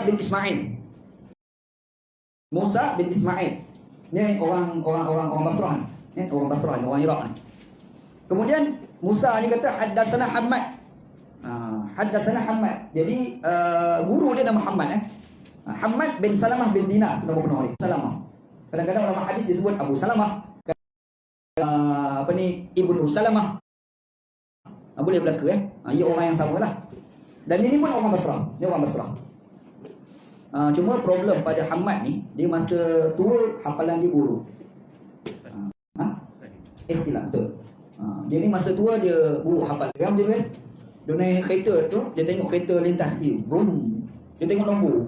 Musa bin Ismail. Musa bin Ismail. Ni orang Basrah ni. Orang Basrah ni, orang Iraq ni. Kemudian Musa ni kata haddatsana Hammad. Haddatsana Hammad. Jadi guru dia nama Hammad Hammad bin Salamah bin Dinar, tu nama penuh dia. Salamah. Kadang-kadang ulama hadis disebut Abu Salamah. Ibnu Salamah. Boleh berlaku ia orang yang samalah. Dan ini pun orang Basrah. Dia orang Basrah. Cuma problem pada Hammad ni, dia masa tua hafalan dia buruk. Ikhtilaf, betul. Dia ni masa tua dia buruk hafalan. Dia macam kan? Dia naik kereta tu, dia tengok kereta lintas dia. Brum. Dia tengok nombor.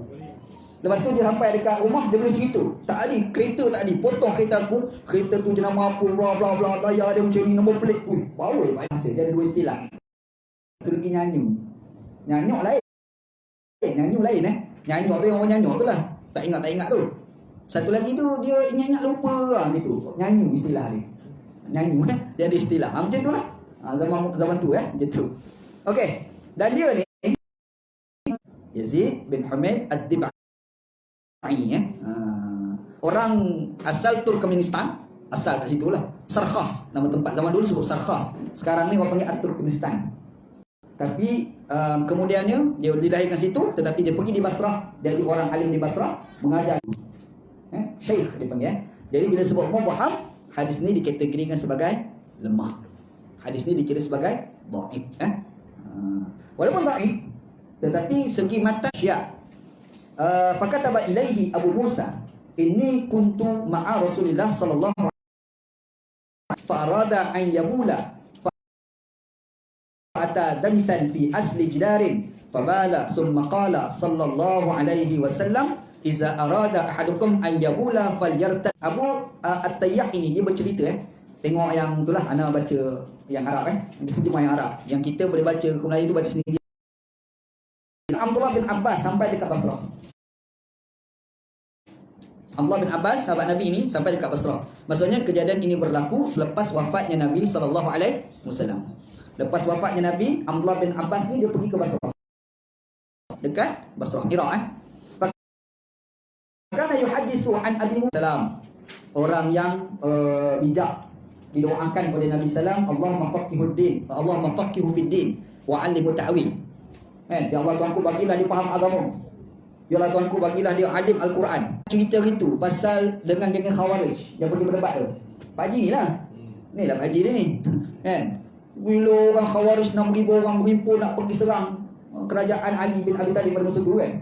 Lepas tu dia sampai dekat rumah, dia boleh cerita. Tak ada, kereta tak ada. Potong kereta aku. Kereta tu jenama apa, bla bla bla. Bayar dia macam ni, nombor pelik. Power. Masa dia ada dua istilah. Tu lagi nyanyi. Nyanyuk lain. Nyanyi lain Nyanyuk tu yang orang nyanyuk tu lah. Tak ingat tu. Satu lagi tu dia ingat lupa gitu. Nyanyi istilah dia. Nyanyi dia ada istilah. Macam tu lah. Zaman tu gitu. Okey. Dan dia ni Yazid bin Humaid Ad-Dibai. Orang asal Turkmenistan. Asal kat situ lah. Sarkhas. Nama tempat zaman dulu sebut Sarkhas. Sekarang ni orang panggil Turkmenistan. Tapi kemudiannya dia dilahirkan situ, tetapi dia pergi di Basrah, dia jadi orang alim di Basrah, mengajar. Syekh dia panggil. Jadi bila sebut mubham, hadis ni dikategorikan sebagai lemah. Hadis ni dikira sebagai dhaif. Walaupun dhaif, tetapi segi matan syiah. Fakataba ilaihi Abu Musa, inni kuntu ma'a Rasulillah sallallahu alaihi wasallam fa arada an yabula ata damisan fi asli jidarin fabala summa qala sallallahu alaihi wasallam iza arada ahadukum an yabula falyarta. Abu At-Tayyah ini dia bercerita tengok yang itulah ana baca yang Arab dia terjemah yang Arab yang kita boleh baca ke Melayu tu baca sendiri. Abdullah bin Abbas sampai dekat Basrah. Abdullah bin Abbas sahabat Nabi ini sampai dekat Basrah. Maksudnya kejadian ini berlaku selepas wafatnya Nabi sallallahu alaihi wasallam. Lepas wafatnya Nabi, Abdullah bin Abbas ni dia pergi ke Basrah. Dekat Basrah, Iraq Kana yuhaddisu an Abi Musa. Orang yang bijak didoakan oleh Nabi sallam, Allahumma faqihud din, Allahumma faqihu fid din wa 'allimhu ta'wil. Ya Allah Tuanku bagilah dia faham agama. Ya Allah Tuanku bagilah dia alim Al-Quran. Cerita gitu pasal dengan geng Khawarij yang pergi berdebat tu. Pak Haji ni lah. Ni lah Pak Haji dia ni. Kan? Bila orang Khawarij 6,000 orang berhimpun nak pergi serang kerajaan Ali bin Abi Talib pada masa tu kan.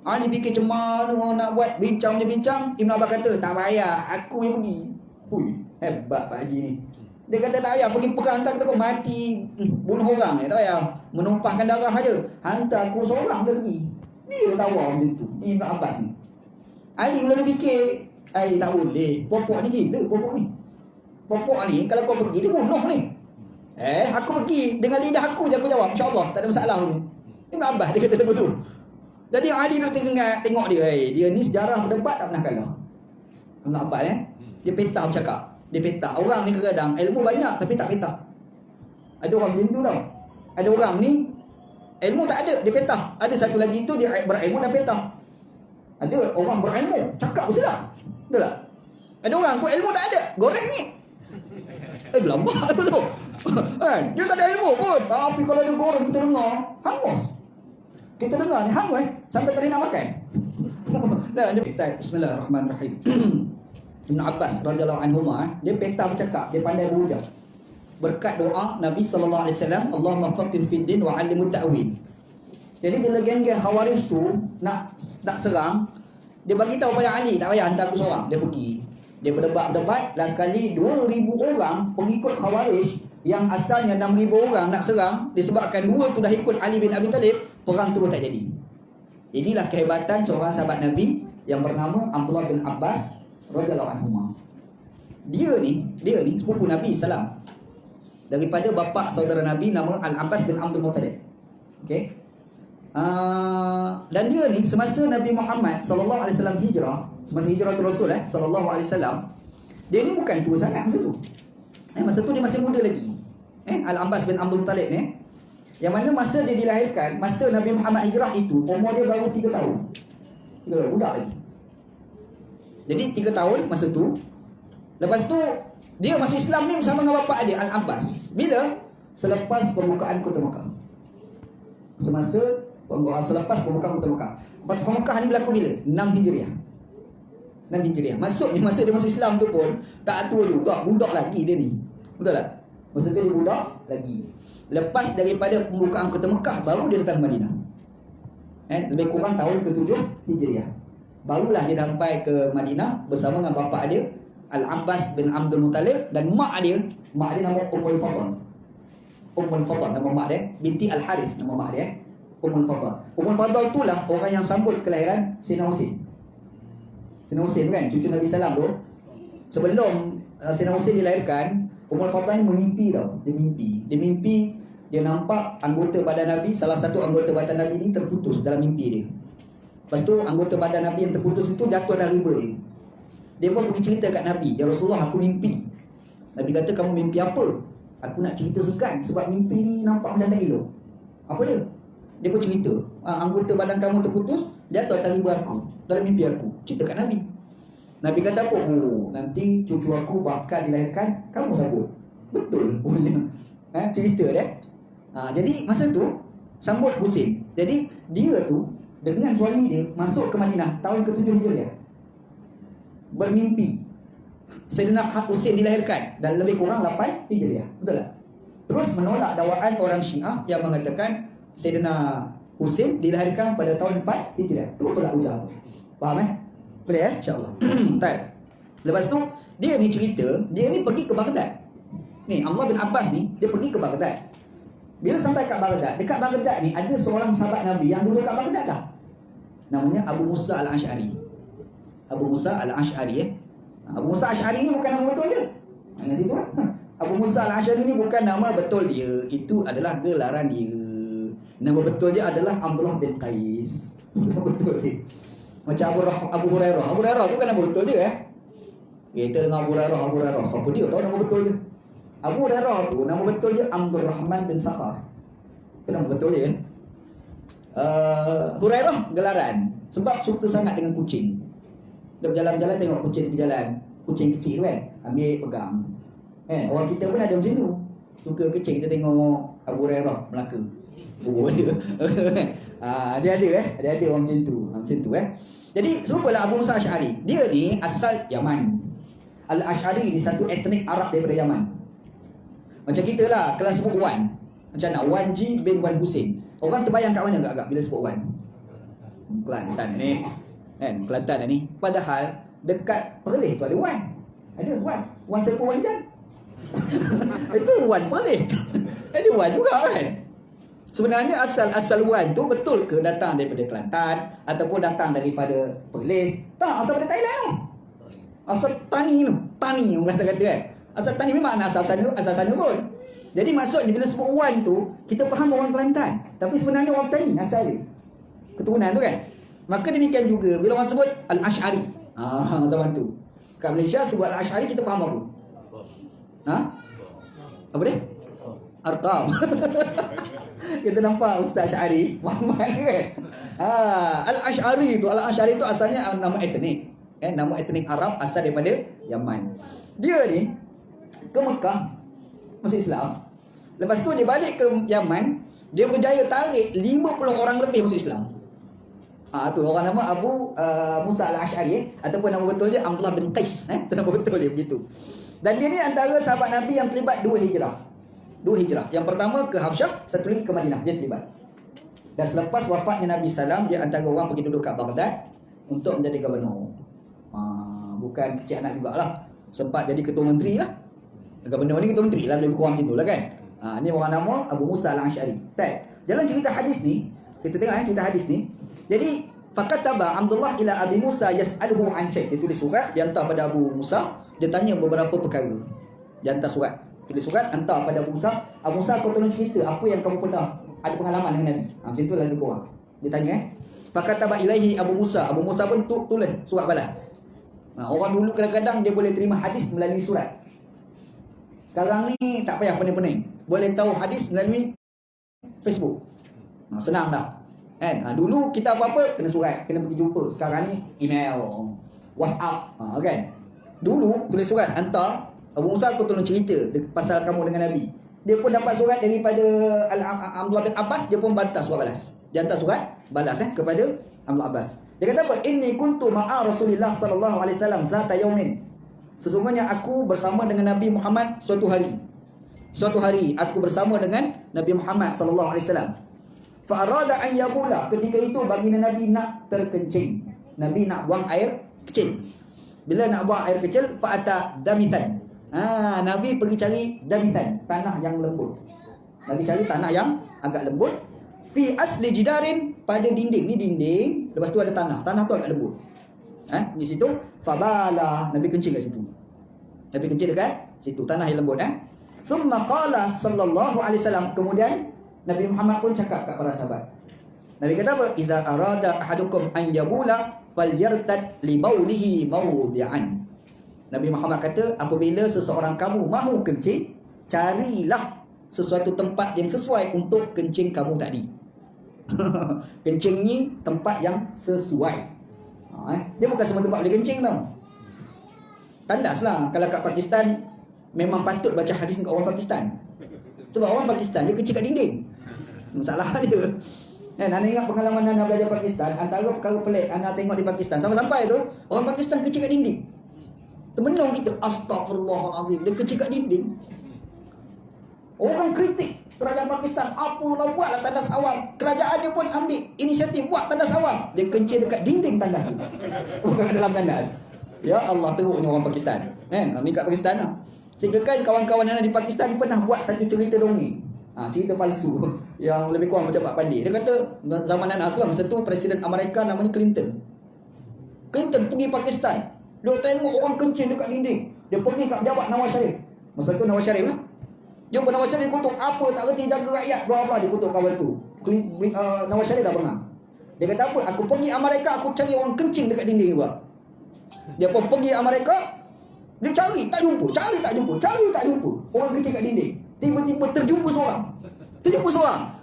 Ali fikir macam mana nak buat, bincang je bincang. Ibn Abbas kata tak payah, aku yang pergi. Hebat Pak Haji ni. Dia kata tak payah pergi perang, tak kata kau mati bunuh orang tak payah menumpahkan darah saja. Hantar aku seorang dia pergi. Dia tahu macam tu Ibn Abbas ni. Ali mula dia fikir tak boleh, popok ni gila. Popok ni kalau kau pergi dia bunuh ni. Aku pergi dengan lidah aku je aku jawab, insya-Allah tak ada masalah ni. Ibn Abbas dia kata begitu. Jadi Ali nak tengok dia, dia ni sejarah berdebat tak pernah kalah. Ibn Abbas dia peta bercakap. Dia peta. Orang ni kadang ilmu banyak tapi tak peta. Ada orang macam tu tau. Ada orang ni ilmu tak ada, dia peta. Ada satu lagi tu dia berilmu dan peta. Ada orang berilmu, cakap bersalah. Betul tak? Ada orang tu ilmu tak ada, goreng ni. Lambat tu tu. Dia tak ada ilmu pun. Tapi kalau dia goreng kita dengar, hangus. Kita dengar ni hangus sampai tak nak makan. Bismillahirrahmanirrahim. Ibn Abbas radhiyallahu anhuma dia peta bercakap, dia pandai berujar. Berkat doa Nabi sallallahu alaihi wasallam, Allahumma faqih fid din wa 'allimhu ta'wil. Jadi bila geng-geng Khawarij tu nak serang, dia bagi tahu pada Ali, tak payah hantar aku seorang, dia pergi. Dia berdebat-debat, last sekali 2,000 orang pengikut Khawarij yang asalnya 6,000 orang nak serang, disebabkan dua tu dah ikut Ali bin Abi Talib, perang tu tak jadi. Inilah kehebatan seorang sahabat Nabi yang bernama Abdullah bin Abbas radhiyallahu anhu. Dia ni sepupu Nabi sallam. Daripada bapa saudara Nabi nama Al-Abbas bin Abdul Muttalib. Okey. Dan dia ni semasa Nabi Muhammad sallallahu alaihi wasallam hijrah, semasa hijrah Rasul sallallahu alaihi wasallam, dia ni bukan tua sangat masa tu. Masa tu dia masih muda lagi. Al-Abbas bin Abdul Muttalib ni. Yang mana masa dia dilahirkan, masa Nabi Muhammad hijrah itu, umur dia baru 3 tahun. 3 tahun, budak lagi. Jadi 3 tahun masa tu. Lepas tu dia masuk Islam ni bersama dengan bapa dia Al-Abbas. Bila? Selepas pembukaan kota Mekah. Selepas pembukaan kota Mekah. Fathu Mekah ni berlaku bila? 6 Hijriah. 6 Hijriah. Maksudnya masa dia masuk Islam tu pun tak tua juga, budak lagi dia ni. Betul tak? Masa tu dia budak lagi. Lepas daripada pembukaan kota Mekah baru dia datang Madinah. Lebih kurang tahun ke-7 Hijriah. Barulah dia sampai ke Madinah bersama dengan bapa dia Al-Abbas bin Abdul Muttalib dan mak dia nama Ummul Fadl. Ummul Fadl nama mak dia, binti Al-Haris nama mak dia. Ummul Fadl. Ummul Fadl itulah orang yang sambut kelahiran Sayyidina Husain. Sayyidina Husain kan, cucu Nabi Sallam tu. Sebelum Sayyidina Husain dilahirkan, Ummul Fadl ni memimpi tau. Dia mimpi dia nampak anggota badan Nabi, salah satu anggota badan Nabi ni terputus dalam mimpi dia. Lepas tu anggota badan Nabi yang terputus itu jatuh dalam riba dia. Dia pun pergi cerita kat Nabi, "Ya Rasulullah, aku mimpi." Nabi kata, "Kamu mimpi apa?" "Aku nak cerita sekan sebab mimpi ni nampak macam tak elok." "Apa dia?" Dia pun cerita, "Anggota badan kamu terputus, jatuh atas riba aku dalam mimpi aku." Cerita kat Nabi. Nabi kata apa? "Oh, nanti cucu aku bakal dilahirkan, kamu sambut." Betul. Cerita dia. Jadi masa tu sambut Husain. Jadi dia tu dengan suami dia masuk ke Madinah tahun ke-7 Hijriah. Bermimpi Sayyidina Husain dilahirkan dan lebih kurang 8 Hijriah. Betul tak? Terus menolak dakwaan orang Syiah yang mengatakan Sayyidina Husain dilahirkan pada tahun 4 Hijriah. Itu tolak hujah tu. Faham boleh InsyaAllah. Baik. Lepas tu dia ni cerita, dia ni pergi ke Baghdad. Ni Abdullah bin Abbas ni dia pergi ke Baghdad. Bila sampai kat Baghdad, dekat Baghdad ni ada seorang sahabat Nabi yang duduk kat Baghdad dah. Namanya Abu Musa Al-Ash'ari. Abu Musa Al-Ash'ari Abu Musa Al-Ash'ari ni bukan nama betul dia. Ingat situ kan? Abu Musa Al-Ash'ari ni bukan nama betul dia. Itu adalah gelaran dia. Nama betul dia adalah Abdullah bin Qais. Nama betul dia. Macam Abu Hurairah. Abu Hurairah tu kan nama betul dia Kita dengan Abu Hurairah. Siapa dia tahu nama betul dia? Abu Hurairah tu nama betul dia Abdul Rahman bin Sakhar. Itu nama betul dia. Hurairah gelaran sebab suka sangat dengan kucing. Dia berjalan-jalan tengok kucing di jalan. Kucing kecil kan, ambil pegang. Orang kita pun ada macam tu. Suka kecil, kita tengok Abu Hurairah Melaka. Oh dia. Dia ada orang macam tu. Jadi serupalah Abu Musa Ash'ari. Dia ni asal Yaman. Al-Ash'ari ni satu etnik Arab daripada Yaman. Macam kita lah, kelas sebut Wan. Macam nak Wan Ji bin Wan Husain. Orang terbayang kat mana agak-agak bila sebut Wan? Kelantan ni. Kelantan ni. Padahal dekat Perlis tu ada Wan. Ada Wan. Wan Serpong Wan Jan. Itu Wan Perlis. Ada Wan juga kan. Sebenarnya asal Wan tu betul ke datang daripada Kelantan ataupun datang daripada Perlis? Tak, asal daripada Thailand tu. Asal Tani tu. Tani orang kata-kata kan. Asal Tani memang asal sana pun. Jadi maksudnya bila sebut Wan tu, kita faham orang Kelantan. Tapi sebenarnya orang Tani asal dia. Keturunan tu kan. Maka demikian juga bila orang sebut Al-Ash'ari. Zaman tu. Kat Malaysia sebut Al-Ash'ari kita faham apa? Apa dia? Arqam. Kita nampak Ustaz Ash'ari Muhammad kan. Al-Ash'ari tu asalnya nama etnik. Nama etnik Arab asal daripada Yaman. Dia ni ke Mekah masuk Islam. Lepas tu dia balik ke Yaman, dia berjaya tarik 50 orang lebih masuk Islam. Tu orang nama Abu Musa Al-Ash'ari ataupun nama betul dia Abdullah bin Qais. Itu nama betul dia begitu. Dan dia ni antara sahabat Nabi yang terlibat 2 hijrah. Yang pertama ke Habsyah, satu lagi ke Madinah, dia terlibat. Dan selepas wafatnya Nabi Sallam, dia antara orang pergi duduk kat Baghdad untuk menjadi gubernur. Bukan kecil anak jugalah. Sempat jadi ketua menteri lah. Gubernur ni ketua menteri lah, lebih kurang macam tu lah kan. Ni orang nama Abu Musa Al-Ash'ari. Dalam cerita hadis ni, kita tengok cerita hadis ni. Jadi fakataba Abdullah ila Abi Musa yas'aluhu an syai'. Dia tulis surat, dia hantar pada Abu Musa, dia tanya beberapa perkara. Dia hantar surat. Tulis surat, hantar pada Abu Musa. Abu Musa, kau tolong cerita apa yang kamu pernah ada pengalaman dengan Nabi. Macam tu lah lebih kurang. Dia tanya fakataba ilaihi Abu Musa. Abu Musa pun tulis surat balas. Orang dulu kadang-kadang dia boleh terima hadis melalui surat. Sekarang ni tak payah pening-pening. Boleh tahu hadis melalui Facebook. Senang dah. Kan? Dulu kita apa-apa kena surat, kena pergi jumpa. Sekarang ni email, WhatsApp, kan? Dulu tulis surat hantar, Abu Musa aku tolong cerita pasal kamu dengan Nabi. Dia pun dapat surat daripada Abdullah bin Abbas, dia pun bantah surat balas. Dia hantar surat balas kepada Abdullah Abbas. Dia kata apa? Inni kuntu ma'a Rasulillah sallallahu alaihi wasallam zata yaumin. Sesungguhnya aku bersama dengan Nabi Muhammad suatu hari. Suatu hari aku bersama dengan Nabi Muhammad sallallahu alaihi wasallam. Fa arada an yabula, ketika itu baginda Nabi nak terkencing. Nabi nak buang air kecil. Bila nak buang air kecil, fa ata damitan. Nabi pergi cari damitan, tanah yang lembut. Nabi cari tanah yang agak lembut. Fi asli jidarin, pada dinding. Ni dinding, lepas tu ada tanah. Tanah tu agak lembut. Di situ fabala, Nabi kencing kat situ. Nabi kencing dekat situ, tanah yang lembut. Summa qala sallallahu alaihi wasallam, kemudian Nabi Muhammad pun cakap kat para sahabat. Nabi kata apa? Iza arada ahadukum an yabula falyartad li baulihi mawdi'an. Nabi Muhammad kata, apabila seseorang kamu mahu kencing, carilah sesuatu tempat yang sesuai untuk kencing kamu tadi. Kencing ni tempat yang sesuai. Dia bukan semua tempat boleh kencing tau. Tandas lah. Kalau kat Pakistan, memang patut baca hadis kat orang Pakistan. Sebab orang Pakistan, dia kencing kat dinding. Masalah dia. Anda ingat pengalaman anda belajar Pakistan, antara perkara pelik anda tengok di Pakistan, sampai-sampai tu, orang Pakistan kencing kat dinding. Termenung kita, astagfirullahaladzim, dia kencing kat dinding. Orang kritik kerajaan Pakistan, apalah buatlah tandas awam. Kerajaan dia pun ambil inisiatif buat tandas awam. Dia kencing dekat dinding tandas tu, bukan dalam tandas. Ya Allah, teruknya orang Pakistan. Ni kat Pakistan lah. Sehingga kan kawan-kawan yang ada di Pakistan pernah buat satu cerita dongeng. Cerita palsu yang lebih kurang macam Pak Pandi. Dia kata zaman Nana tu lah, masa tu Presiden Amerika namanya Clinton. Clinton pergi Pakistan. Dia tengok orang kencing dekat dinding. Dia pergi kat pejabat Nawaz Sharif. Masa tu Nawaz Sharif lah. Jumpa Nawaz Sharif kutuk, apa tak reti jaga rakyat, bla-bla, dia kutuk kawan tu. Nawaz Sharif dah bengang. Dia kata apa? Aku pergi Amerika, aku cari orang kencing dekat dinding juga. Dia pun pergi Amerika, dia cari tak jumpa, cari tak jumpa. Orang kencing kat dinding. Tiba-tiba terjumpa seorang.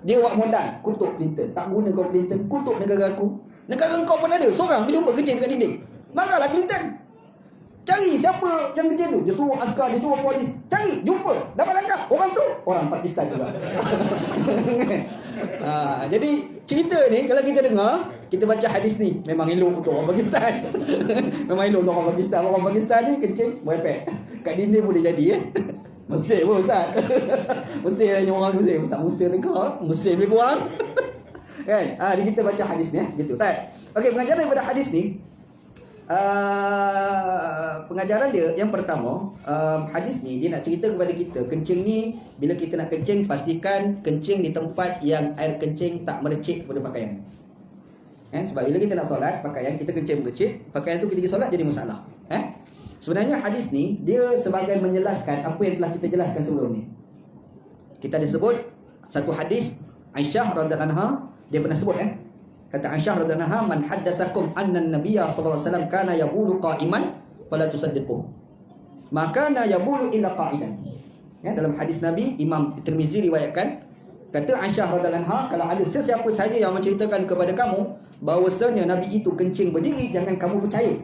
Dia buat modal, kutuk Clinton. Tak guna kau Clinton, kutuk negara aku. Negara kau pun ada seorang berjumpa kencing dekat dinding. Marahlah Clinton. Cari siapa yang kencing tu. Dia suruh askar, dia suruh polis. Cari, jumpa, dapat tangkap. Orang tu orang Pakistan juga. Jadi cerita ni kalau kita dengar, kita baca hadis ni, memang elok untuk orang Pakistan. Memang elok untuk orang Pakistan. Orang Pakistan ni kencing merepek kat dinding boleh jadi. Mesir pun Ustaz. Mesir hanya orang Mesir. Ustaz Mesir negara, Mesir lebih kurang. Kan? Jadi kita baca hadis ni gitu. Tak. Okey, pengajaran daripada hadis ni, pengajaran dia yang pertama, hadis ni dia nak cerita kepada kita, kencing ni bila kita nak kencing, pastikan kencing di tempat yang air kencing tak merecik kepada pakaian. Sebab bila kita nak solat, pakaian kita kencing merecik, pakaian tu kita pergi solat jadi masalah. Sebenarnya hadis ni dia sebagai menjelaskan apa yang telah kita jelaskan sebelum ni. Kita ada sebut satu hadis Aisyah radhiyallahu anha, dia pernah sebut kata Aisyah radhiyallahu anha, man haddatsakum anna an-nabiyya sallallahu alaihi wasallam kana yabulu qa'iman fala tusaddiqu. Maka kana yabulu illa qa'idan. Dalam hadis Nabi, Imam Tirmizi riwayatkan, kata Aisyah radhiyallahu anha, kalau ada sesiapa saja yang menceritakan kepada kamu bahawasanya Nabi itu kencing berdiri, jangan kamu percaya.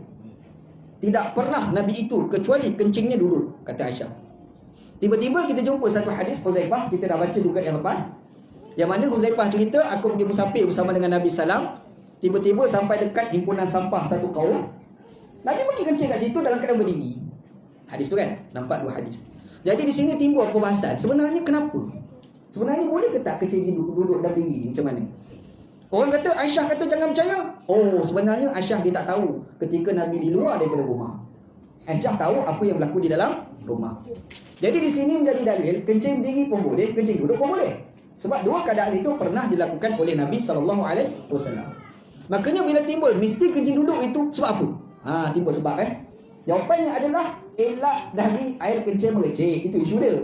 Tidak pernah Nabi itu kecuali kencingnya duduk, kata Aisyah. Tiba-tiba kita jumpa satu hadis Huzaifah, kita dah baca juga yang lepas, yang mana Huzaifah cerita, aku pergi musafir bersama dengan Nabi Sallam. Tiba-tiba sampai dekat himpunan sampah satu kaum, Nabi pergi kencing kat situ dalam keadaan berdiri. Hadis tu kan, nampak dua hadis. Jadi di sini timbul perbahasan, sebenarnya kenapa? Sebenarnya boleh ke tak kencing duduk dan berdiri ni, macam mana? Orang kata, Aisyah kata jangan percaya. Sebenarnya Aisyah dia tak tahu ketika Nabi di luar daripada rumah. Aisyah tahu apa yang berlaku di dalam rumah. Jadi di sini menjadi dalil, kencing berdiri pun boleh, kencing duduk pun boleh. Sebab dua keadaan itu pernah dilakukan oleh Nabi SAW. Makanya bila timbul mesti kencing duduk itu sebab apa? Timbul sebab jawapannya adalah elak dari air kencing merecik. Itu isu dia.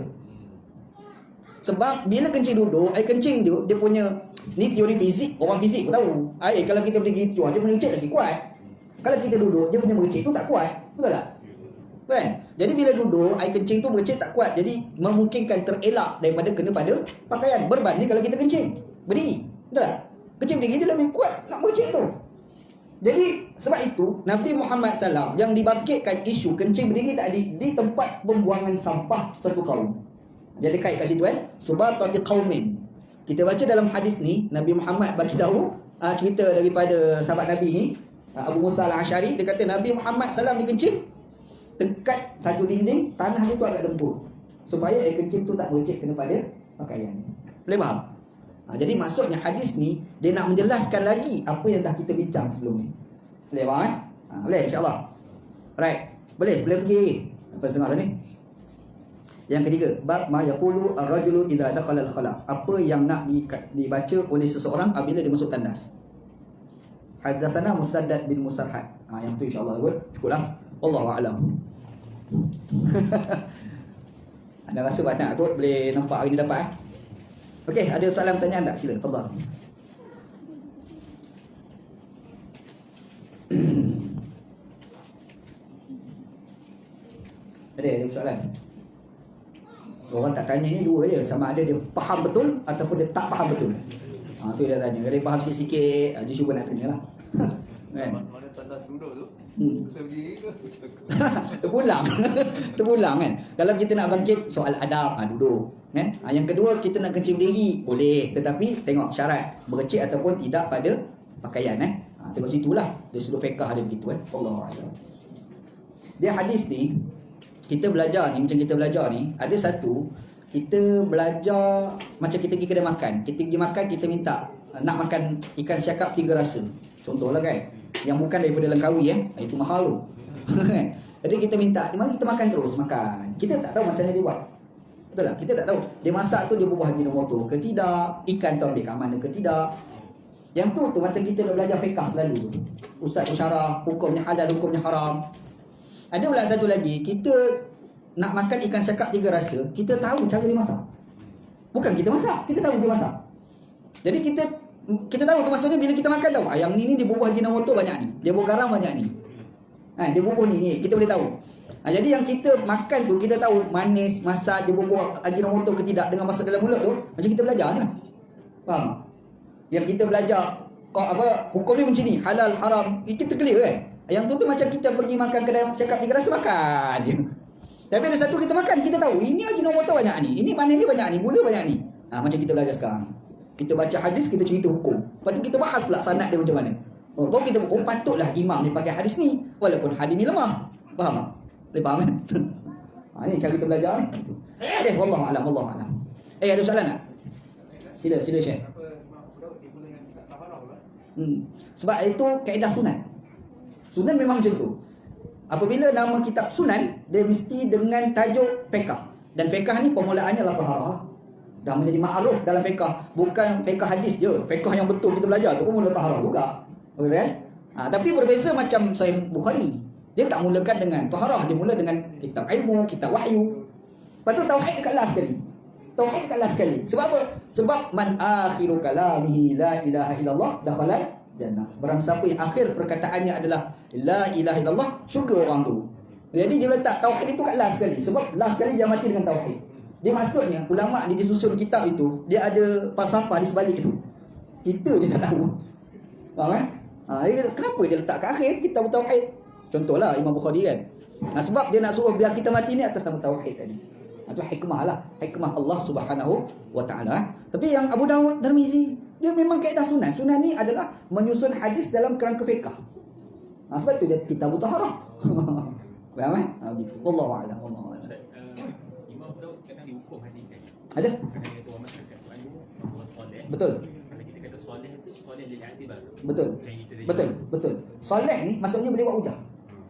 Sebab bila kencing duduk, air kencing tu dia punya, ni teori fizik, orang fizik pun tahu. Air kalau kita berdiri cuak, dia merecik lagi kuat. Kalau kita duduk, dia punya merecik tu tak kuat. Betul tak? Kan? Jadi bila duduk, air kencing tu berkecil tak kuat. Jadi memungkinkan terelak daripada kena pada pakaian. Berbanding kalau kita kencing berdiri. Betul tak? Kencing berdiri dia lebih kuat nak berkecil tu. Jadi sebab itu Nabi Muhammad SAW yang dibangkitkan isu kencing berdiri tadi di tempat pembuangan sampah satu kaum. Jadi kait kat situ kan, subatati qaumin. Kita baca dalam hadis ni, Nabi Muhammad bagi tahu cerita daripada sahabat Nabi ni, Abu Musa al-Asy'ari, dia kata Nabi Muhammad SAW dikencing dekat satu dinding, tanah dia tu agak lembut supaya air kencing tu tak bercek kena pada pakaian. Boleh faham? Jadi maksudnya hadis ni dia nak menjelaskan lagi apa yang dah kita bincang sebelum ni. Boleh faham boleh insya-Allah. Right. Boleh pergi. Apa setengah dah ni? Yang ketiga, bab ma yaqulu ar-rajulu idza dakhala al-khala. Apa yang nak dibaca oleh seseorang apabila dia masuk tandas. Hadatsana Musaddad bin Musarhad. Yang tu insya-Allah cukuplah. Wallahu a'lam. Anda rasa banyak kot boleh nampak hari ni dapat Okey, ada soalan pertanyaan tak? Sila, fadhal. Ada soalan? Orang tak tanya ni dua je, sama ada dia faham betul ataupun dia tak faham betul. Tu dia tanya. Kalau dia faham sikit-sikit, dia cuba nak tanyalah. Kan? Mana tanda duduk tu? Saya berdiri ke? Terpulang kan. Kalau kita nak bangkit soal adab, duduk kan. Yang kedua, kita nak kencing berdiri boleh, tetapi tengok syarat berkecil ataupun tidak pada pakaian tengok situlah. Dia seluruh fiqh ada begitu Allahu a'lam. Dia hadis ni kita belajar ni, macam kita belajar ni, ada satu kita belajar macam kita pergi kedai makan. Kita pergi makan, kita minta nak makan ikan siakap 3 rasa. Contohlah kan, yang bukan daripada Langkawi itu mahal tu. Jadi kita minta, mari kita makan terus, makan. Kita tak tahu macam mana dia buat. Betul tak? Kita tak tahu. Dia masak tu dia bubuh Ajinomoto ke tidak, ikan tu ambil kat mana ke tidak. Yang tu macam kita dah belajar fiqh selalu. Ustaz bersyarah, hukumnya halal, hukumnya haram. Ada pula satu lagi, kita nak makan ikan siakap 3 rasa, kita tahu cara dia masak. Bukan kita masak, kita tahu dia masak. Jadi kita tahu tu maksudnya bila kita makan tahu yang ni dia bubuh Ajinomoto banyak ni, dia bubuh garam banyak ni. Dia bubuh ni kita boleh tahu. Jadi yang kita makan tu kita tahu manis, masak, dia bubuh Ajinomoto ke tidak dengan masuk dalam mulut tu, macam kita belajar ni lah. Faham? Yang kita belajar hukum ni macam ni, halal, haram, kita clear kan? Yang tu macam kita pergi makan kedai siakap 3 rasa makan je. Tapi ada satu kita makan, kita tahu ini Ajinomoto banyak ni, ini manis ni banyak ni, gula banyak ni. Macam kita belajar sekarang. Kita baca hadis, kita cerita hukum. Lepas tu kita bahas pula sanad dia macam mana. Baru kita patutlah imam ni pakai hadis ni walaupun hadis ni lemah. Faham tak? Boleh faham kan? Ini cara kita belajar ni. Okey, wallahu a'lam, wallahu a'lam. Ada soalan tak? Sila share. Sebab itu kaedah sunan. Sunan memang macam tu. Apabila nama kitab sunan, dia mesti dengan tajuk fiqh. Dan fiqh ni permulaannya adalah taharah. Dah menjadi ma'ruf dalam fiqh. Bukan fiqh hadis je. Fiqh yang betul kita belajar tu pun mula taharah juga. Betul kan? Tapi berbeza macam Sahih Bukhari. Dia tak mulakan dengan taharah, dia mula dengan kitab ilmu, kitab wahyu. Lepas tu tauhid dekat last sekali. Tauhid dekat last sekali. Sebab apa? Sebab man akhiru kalamihi la ilaha illallah dakhala jannah. Barang siapa yang akhir perkataannya adalah la ilaha illallah, syurga orang tu. Jadi dia letak tauhid itu kat last sekali. Sebab last sekali dia mati dengan tauhid. Dia maksudnya ulama dia disusun kitab itu, dia ada falsafah di sebalik itu. Kita je tak tahu. Faham kan? Kenapa dia letak kat akhir kitab tauhid? Contohlah Imam Bukhari kan. Sebab dia nak suruh biar kita mati ni atas nama tauhid tadi. Itu hikmah lah, hikmah Allah Subhanahu wa taala. Tapi yang Abu Dawud, Tirmizi, dia memang kaedah sunan. Sunan ni adalah menyusun hadis dalam kerangka fiqh. Sebab tu dia kitab taharah. Faham kan? Begitu. Wallahu a'lam, wallahu a'lam. Imam Daud kena dihukum hadis tadi. Ada? Kena kata orang masyarakat orang soleh. Betul. Kalau kita kata soleh tu soleh lil i'tibar. Betul. Soleh ni maksudnya boleh buat hujah.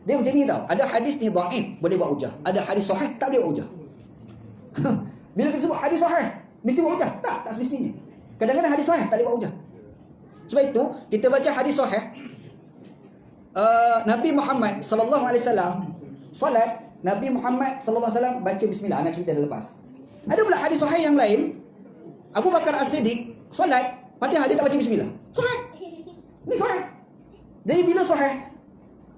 Dia macam ni tau. Ada hadis ni dhaif, boleh buat hujah. Ada hadis sahih tak boleh buat hujah. Bila kita sebut hadis sahih, mesti buat hujah? Tak semestinya. Kadang-kadang hadis sahih tak boleh buat hujah. Sebab itu kita baca hadis sahih, Nabi Muhammad sallallahu alaihi wasallam solat, Nabi Muhammad sallallahu alaihi wasallam baca bismillah. Anak cerita dah lepas. Ada pula hadis sahih yang lain, Abu Bakar As-Siddiq solat, Fatihah dia tak baca bismillah. Sahih. Ni sahih. Jadi bila sahih,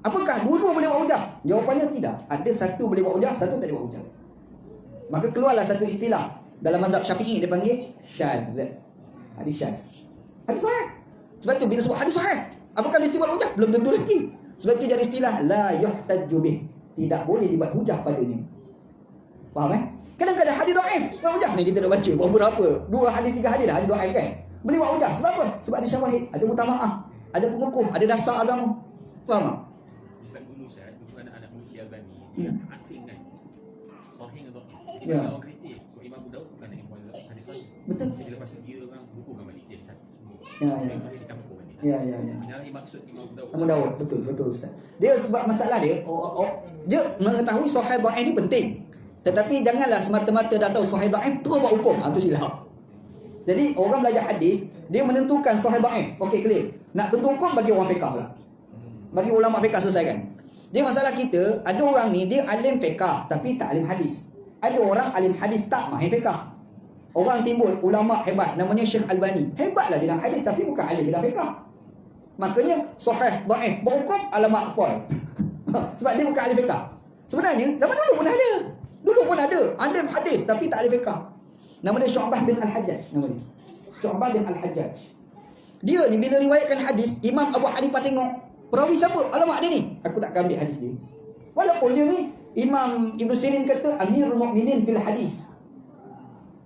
Apakah dua-dua boleh buat hujah? Jawapannya tidak. Ada satu boleh buat hujah, satu tak boleh buat hujah. Maka keluarlah satu istilah dalam mazhab Syafi'i, dia panggil syadz. Hadis syadz. Hadis sahih. Sebab tu bila sebut hadis sahih, apakah mesti buat hujah? Belum tentu lagi. Sebab tu jadi istilah la yuhtajju bih. Tidak boleh dibuat hujah padanya. Faham Kadang-kadang hadis dhaif buat hujah. Ni kita dah baca berapa? 2 hadis 3 hadis dah hadis dhaif kan. Boleh buat hujah. Sebab apa? Sebab ada syawahid, ada mutamaah, ada pengukuh, ada dasar agama. Faham tak? Bukan dulu saya, dulu anak-anak Muki Albani dia asing kan. Sahih atau Ya. orang kritik. So Imam Abu Daud bukan yang hadis sahih. Betul. Jadi lepas tu dia orang hukum balik dia satu. Ya, ya. Yang sahih dicampur balik. Ya. Menyalahi maksud Imam Abu Daud. Abu Daud, betul Ustaz. Dia sebab masalah dia, dia mengetahui sahih dhaif ni penting. Tetapi janganlah semata-mata dah tahu sahih dhaif terus buat hukum. Itu silap. Jadi orang belajar hadis, dia menentukan sahih dhaif. Okey, clear. Nak tentu hukum bagi orang fiqh lah. Bagi ulama fiqh selesaikan. Dia masalah kita, ada orang ni dia alim fiqh tapi tak alim hadis. Ada orang alim hadis tak mahir fiqh. Orang timbul ulama hebat namanya Syekh Albani. Hebatlah bidang hadis tapi bukan alim bidang fiqh. Makanya sahih dhaif berhukum alamak spoil. Sebab dia bukan alim fiqh. Sebenarnya zaman dulu pun ada. Dulu pun ada alim hadis tapi tak alim fiqh. Nama dia Syu'bah bin Al-Hajjaj nama dia. Syu'bah bin Al-Hajjaj. Dia ni bila riwayatkan hadis, Imam Abu Hanifah tengok, perawi siapa? Alamak dia ni. Aku tak akan ambil hadis dia. Walaupun dia ni Imam Ibn Sirin kata Amirul Mukminin fil hadis.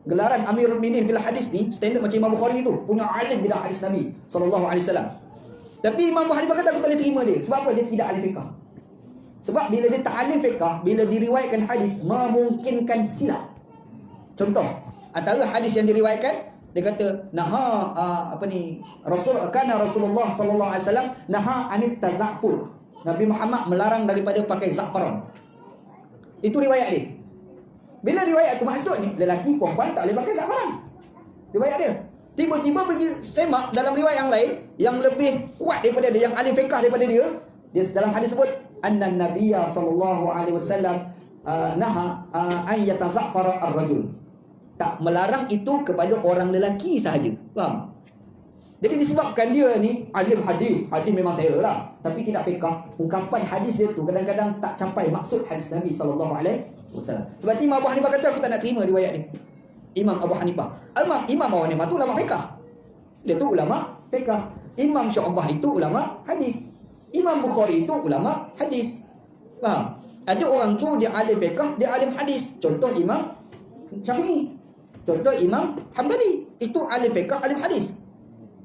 Gelaran Amirul Mukminin fil hadis ni standard macam Imam Bukhari tu, punya alim bidang hadis Nabi sallallahu alaihi wasallam. Tapi Imam Abu Hanifah kata aku tak boleh terima dia. Sebab apa? Dia tidak alim fiqh. Sebab bila dia tak alim fiqh, bila diriwayatkan hadis memungkinkan silap. Contoh, antara hadis yang diriwayatkan, dia kata Rasulullah sallallahu alaihi wasallam naha anit tazaffur. Nabi Muhammad melarang daripada pakai za'faran. Itu riwayat dia. Bila riwayat tu maksud ni lelaki perempuan tak boleh pakai za'faran. Riwayat dia. Tiba-tiba pergi semak dalam riwayat yang lain yang lebih kuat daripada dia, yang ahli fiqh daripada dia. Dia dalam hadis sebut anna nabiyya sallallahu alaihi wasallam naha an yatazaffara ar-rajul. Tak, melarang itu kepada orang lelaki sahaja. Faham? Jadi disebabkan dia ni alim hadis memang terror lah, tapi tidak fiqh. Ungkapan hadis dia tu kadang-kadang tak capai maksud hadis Nabi sallallahu alaihi wasallam. Sebab Imam Abu Hanifah kata aku tak nak terima riwayat dia. Imam Abu Hanifah. Imam Abu Hanifah tu ulama fiqh. Dia tu ulama fiqh. Imam Syu'bah itu ulama hadis. Imam Bukhari itu ulama hadis. Faham? Ada orang tu dia alim fiqh, dia alim hadis. Contoh Imam Syafi'i. Contoh Imam Hanbali, itu alim fiqh, alim hadis.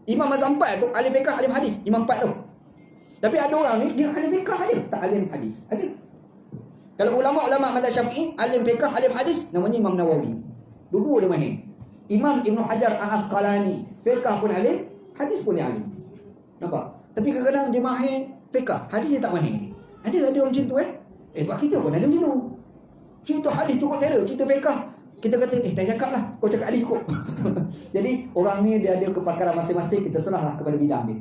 Imam mazhab 4 tu alim fiqh, alim hadis. Imam 4 tu. Tapi ada orang ni dia alim fiqh aja, tak alim hadis. Ada. Kalau ulama-ulama mazhab Syafi'i alim fiqh, alim hadis, namanya Imam Nawawi. Dua-dua dia mahir. Imam Ibn Hajar Al-Asqalani, fiqh pun alim, hadis pun dia alim. Nampak? Tapi kadang-kadang dia mahir fiqh, hadis dia tak mahir. Ada orang macam tu sebab kita pun ada macam tu. Cerita hadis cukup terror, cerita fiqh kita kata, dah cakap lah, kau cakap hadis cukup. Jadi orang ni dia ada kepakaran masing-masing, kita serahlah kepada bidang dia.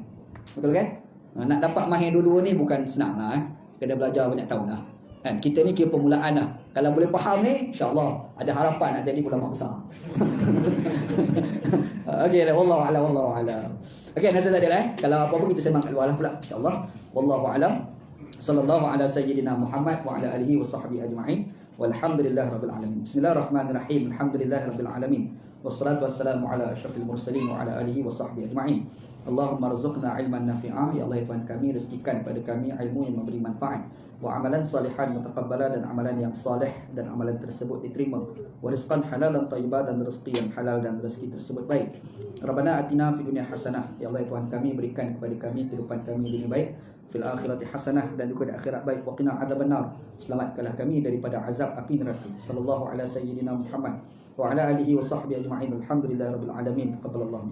Betul kan? Nak dapat mahir dua-dua ni bukan senang lah. Kena belajar banyak tahun lah. Kan? Kita ni kira permulaan lah. Kalau boleh faham ni, insyaAllah ada harapan nak jadi ulama besar. Okey, wallahu a'lam. Okey, nasihat tadi lah. Kalau apa-apa kita sembang kat luar lah pula, insyaAllah. Wallahu a'lam. Sallallahu ala sayyidina Muhammad wa ala alihi wa sahbihi ajma'in. Walhamdulillah rabbil alamin. Bismillahirrahmanirrahim. Alhamdulillah rabbil alamin. Wassalatu wassalamu ala asyrafil mursalin wa ala alihi wa sahbihi ajma'in. Allahumma rzuqna ilman nafi'a. Ya Allah, ya Tuhan kami, rezekikan pada kami ilmu yang memberi manfaat, wa amalan salihan mutaqabbala, dan amalan yang saleh dan amalan tersebut diterima, wa rizqan halalan thayyiban, dan rezeki yang halal dan rezeki tersebut baik. Rabbana atina fid dunya hasanah. Ya Allah, ya Tuhan kami, berikan kepada kami kehidupan kami dunia baik, fil akhirati hasanah, dan juga di akhirat baik, wa qina adzabannar. Selamatkanlah kami daripada azab api neraka. Sallallahu ala sayyidina Muhammad wa ala alihi wa sahbihi ajma'in. Alhamdulillahirabbil alamin. Taqabbalallahu.